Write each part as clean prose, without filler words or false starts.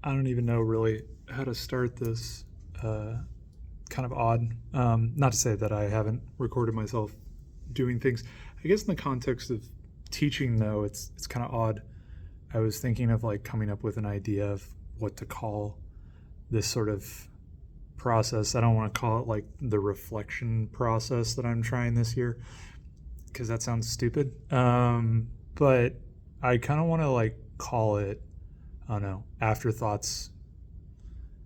I don't even know really how to start this. Kind of odd. Not to say that I haven't recorded myself doing things. I guess in the context of teaching, though, it's kind of odd. I was thinking of like coming up with an idea of what to call this sort of process. I don't want to call it like the reflection process that I'm trying this year because that sounds stupid. But I kind of want to like call it, I don't know, afterthoughts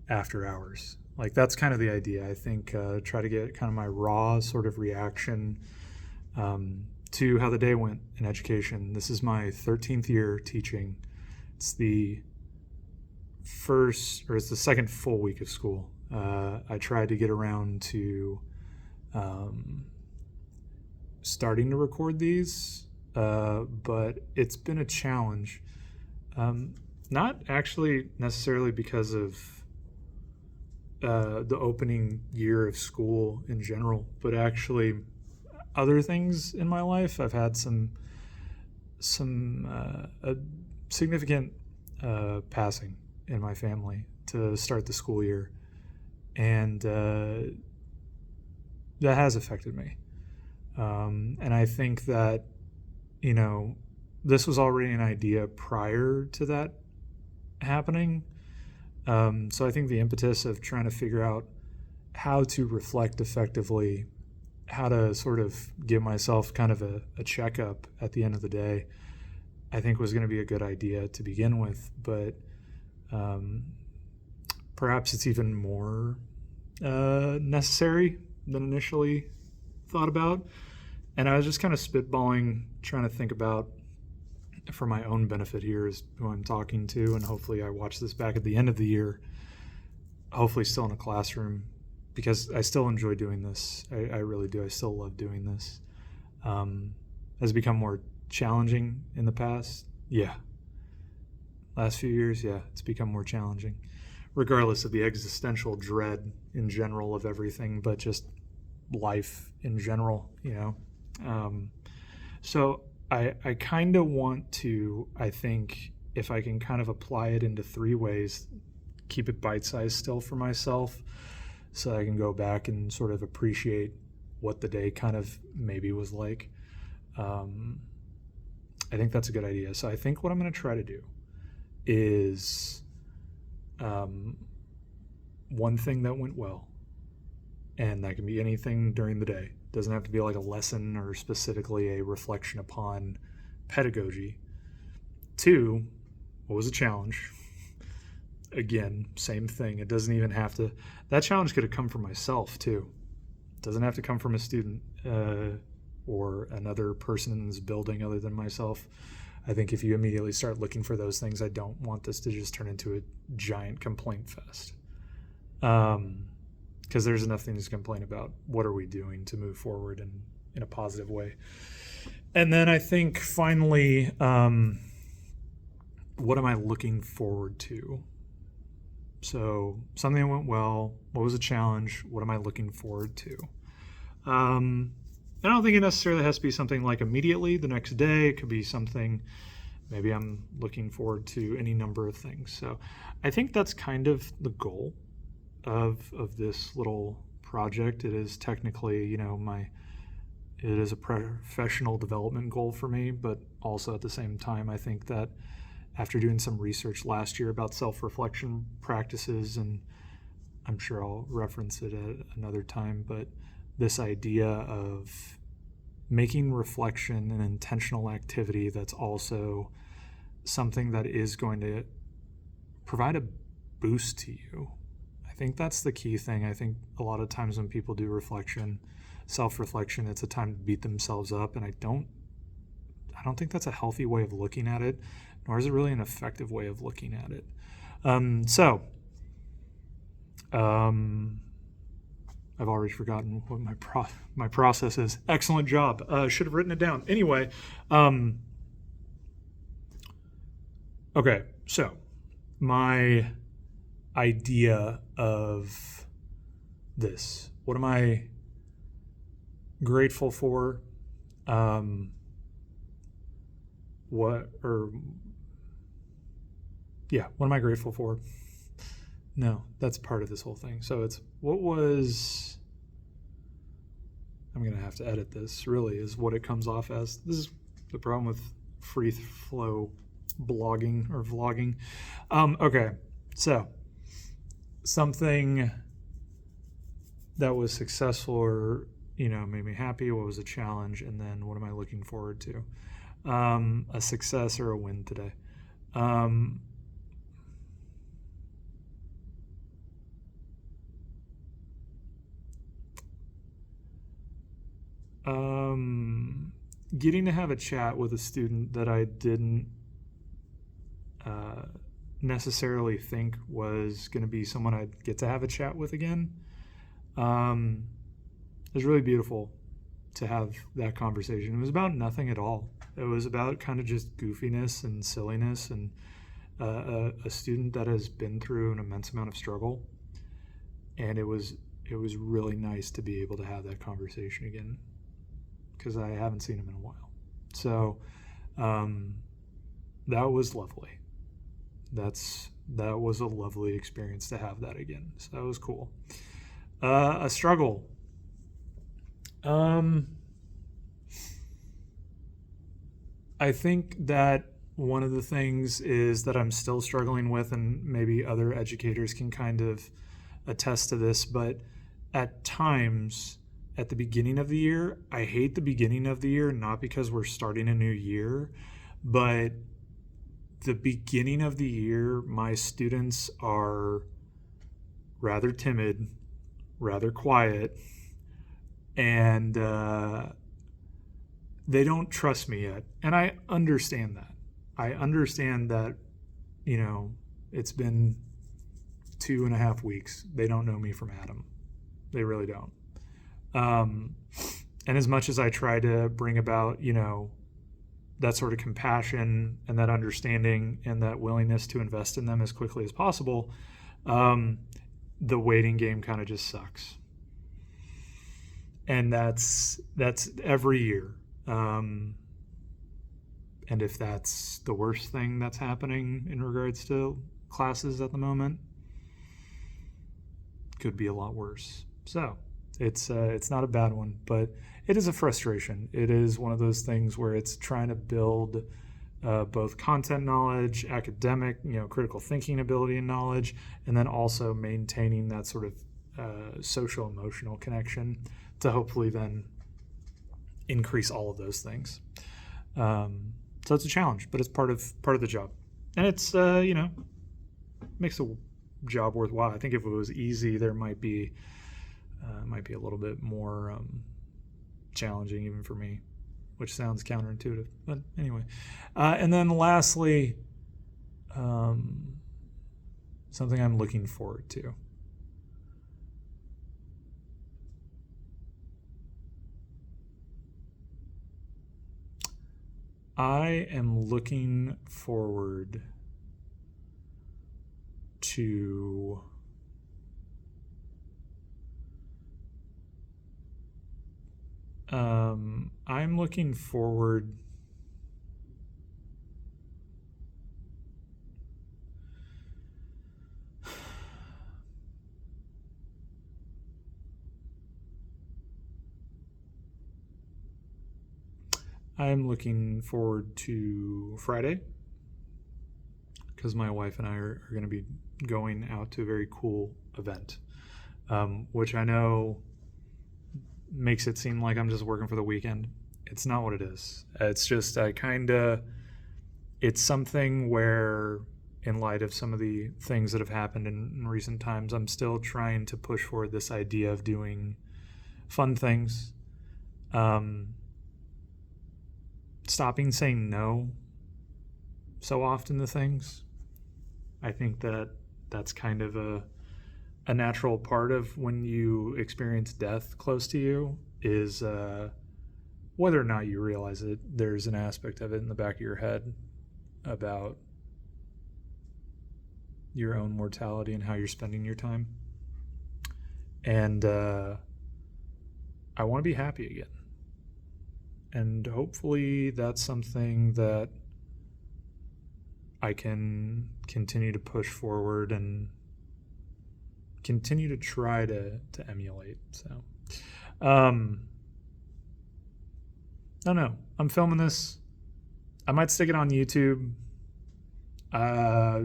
after hours. Like that's kind of the idea. I think try to get kind of my raw sort of reaction to how the day went in education. This is my 13th year teaching. It's the it's the second full week of school. I tried to get around to um, starting to record these, but it's been a challenge. Not actually necessarily because of the opening year of school in general, but actually other things in my life. I've had some a significant passing in my family to start the school year, and that has affected me. And I think that you know this was already an idea prior to that happening. So I think the impetus of trying to figure out how to reflect effectively, how to sort of give myself kind of a checkup at the end of the day, I think was going to be a good idea to begin with. But um, perhaps it's even more necessary than initially thought about. And I was just kind of spitballing, trying to think about for my own benefit here is who I'm talking to, and hopefully I watch this back at the end of the year, hopefully still in a classroom, because I still enjoy doing this. I really do. I still love doing this. Has it become more challenging in the past? Yeah. Last few years, yeah, it's become more challenging, regardless of the existential dread in general of everything, but just life in general. So I kind of want to, I think, if I can kind of apply it into three ways, keep it bite sized still for myself so I can go back and sort of appreciate what the day kind of maybe was like. Um, I think that's a good idea. So I think what I'm going to try to do is um, one thing that went well, and that can be anything during the day. It doesn't have to be like a lesson or specifically a reflection upon pedagogy. Two, what was a challenge? Again, same thing. It doesn't even have to. That challenge could have come from myself too. It doesn't have to come from a student or another person in this building other than myself. I think if you immediately start looking for those things, I don't want this to just turn into a giant complaint fest. Because there's enough things to complain about. What are we doing to move forward in a positive way? And then I think finally, what am I looking forward to? So something went well. What was a challenge? What am I looking forward to? I don't think it necessarily has to be something like immediately the next day. It could be something maybe I'm looking forward to any number of things. So I think that's kind of the goal of this little project. It is technically, it is a professional development goal for me, but also at the same time, I think that after doing some research last year about self-reflection practices, and I'm sure I'll reference it at another time, but this idea of making reflection an intentional activity that's also something that is going to provide a boost to you. I think that's the key thing. I think a lot of times when people do reflection, self-reflection, it's a time to beat themselves up, and I don't think that's a healthy way of looking at it, nor is it really an effective way of looking at it. I've already forgotten what my process is. Excellent job. Should have written it down. Anyway, okay, so my idea of this. What am I grateful for? yeah, what am I grateful for? No, that's part of this whole thing. So it's I'm going to have to edit this, really, is what it comes off as. This is the problem with free flow blogging or vlogging. Okay, so something that was successful or, made me happy, what was a challenge, and then what am I looking forward to? A success or a win today. Getting to have a chat with a student that I didn't necessarily think was going to be someone I'd get to have a chat with again. It was really beautiful to have that conversation. It was about nothing at all. It was about kind of just goofiness and silliness, and a student that has been through an immense amount of struggle. And it was really nice to be able to have that conversation again, because I haven't seen him in a while. So that was lovely. That was a lovely experience to have that again. So that was cool. A struggle. I think that one of the things is that I'm still struggling with, and maybe other educators can kind of attest to this, but at times at the beginning of the year, I hate the beginning of the year, not because we're starting a new year, but the beginning of the year, my students are rather timid, rather quiet, and they don't trust me yet. And I understand that. I understand that, it's been 2.5 weeks. They don't know me from Adam. They really don't. And as much as I try to bring about, that sort of compassion and that understanding and that willingness to invest in them as quickly as possible, the waiting game kind of just sucks. And that's every year. And if that's the worst thing that's happening in regards to classes at the moment, could be a lot worse. So it's not a bad one, but it is a frustration. It is one of those things where it's trying to build both content knowledge, academic, critical thinking ability and knowledge, and then also maintaining that sort of social emotional connection to hopefully then increase all of those things. So it's a challenge, but it's part of the job, and it's makes the job worthwhile. I think if it was easy, there might be a little bit more challenging even for me, which sounds counterintuitive, but anyway. And then lastly, something I'm looking forward to. I am looking forward to I'm looking forward to Friday, because my wife and I are going to be going out to a very cool event, which I know makes it seem like I'm just working for the weekend. It's not what it is. It's just it's something where, in light of some of the things that have happened in recent times, I'm still trying to push forward this idea of doing fun things, stopping saying no so often to things. I think that that's kind of a natural part of when you experience death close to you, is whether or not you realize it, there's an aspect of it in the back of your head about your own mortality and how you're spending your time. And I want to be happy again. And hopefully that's something that I can continue to push forward and continue to try to emulate. So, I don't know. I'm filming this. I might stick it on YouTube,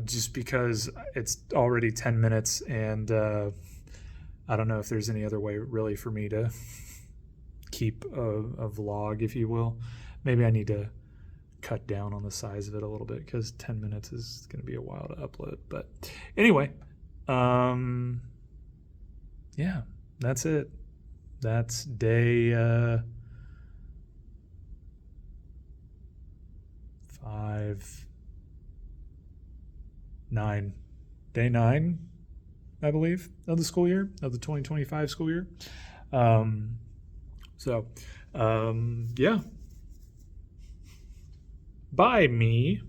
just because it's already 10 minutes, and I don't know if there's any other way really for me to keep a vlog, if you will. Maybe I need to cut down on the size of it a little bit, because 10 minutes is going to be a while to upload. But anyway, yeah, that's it. That's day 9. Day 9, I believe, of the school year, of the 2025 school year. Yeah. Bye, me.